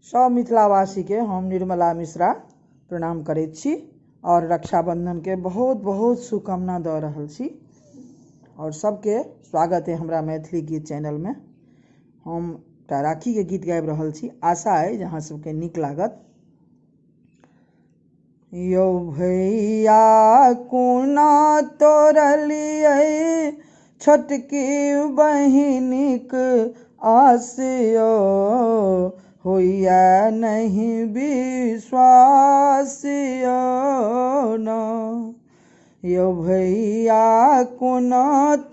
सब मिथिलावासी के हम निर्मला मिश्रा प्रणाम करैत छी और रक्षाबंधन के बहुत बहुत शुभकामना दऽ रहल छी और सबके स्वागत है हमरा मैथिली गीत चैनल में। हम एकटा राखी के गीत गाबि रहल छी, आशा है जहाँ सबके नीक लागत। यौ भैया कोना तोरलियै छोटकी बहिनीक आसियो होइया नहीं विश्वास न। यौ भैया कोना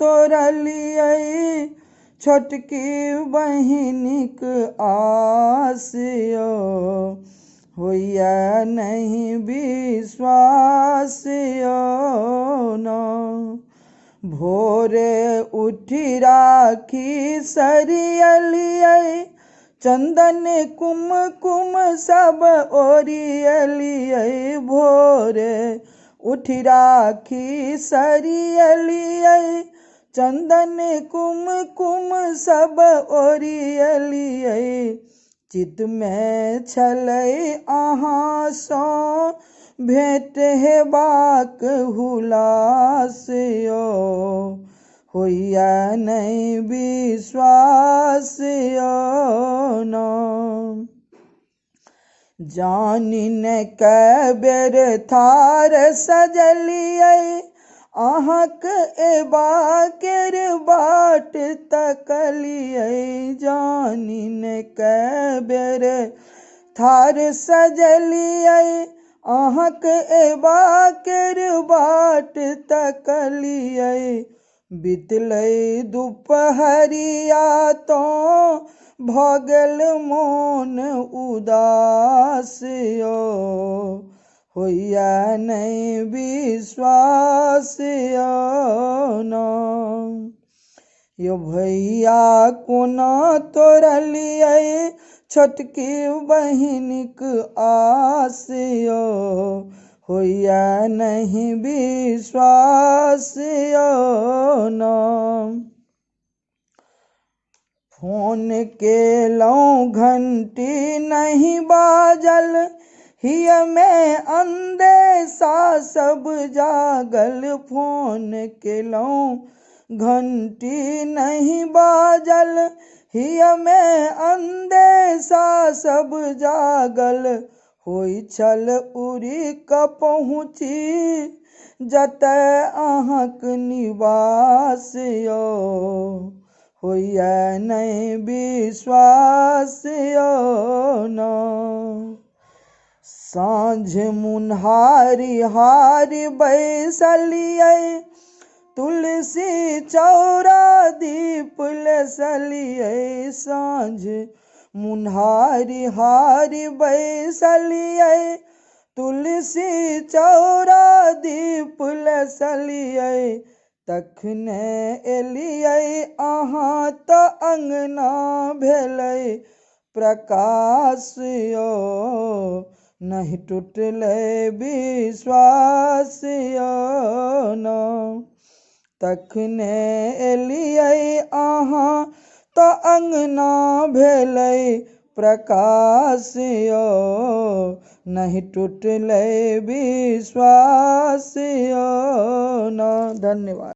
तोरलियै छोटकी बहिनीक आसियो होइया नहीं विश्वास न। भोरे उठी राखी सरियलियै चंदन कुमकुम सब ओरियलियै। भोरे उठी राखी सरियलियै चंदन कुमकुम सब ओरियलियै। चित में छलै अहाँ सँ भेंट हेबाक हुलास यो होइया नहीं विश्वास न। जानी ने कै बेर थार सजलियै अहाँक एबा केर बाट तकलियै। जानी ने कै बेर थार सजलियै अहाँक एबा केर बाट तकलियै। बितलै दुपहरिया तो भऽ गेल मोन उदास यो होइया नहीं विश्वास न। यो भैया कोना तोरलियै छोटकी बहिनीक आसियो होइया नहीं विश्वास न। फोन केलौं घंटी नहीं बाजल हिय में अंदेशा सब जागल। फोन केलौं घंटी नहीं बाजल हिय में अंदेशा सब जागल। होइ छल उड़ि कऽ पहुँची जतय अहाँक निवास यो होइया नहीं विश्वास न। साँझ मुन्हारी हारी बैसलियै तुलसी चौरा दीप लेसलियै। साँझ मुन्हारी हारी बैसलियै तुलसी चौरा दीप लेसलियै। तखने एलियै अहाँ तऽ अंगना भेलै प्रकाश यो नहीं टूटलै विश्वास न। तखने एलियै अहाँ तऽ अंगना भेलै प्रकाश यो नहीं टूटलै विश्वास न। धन्यवाद।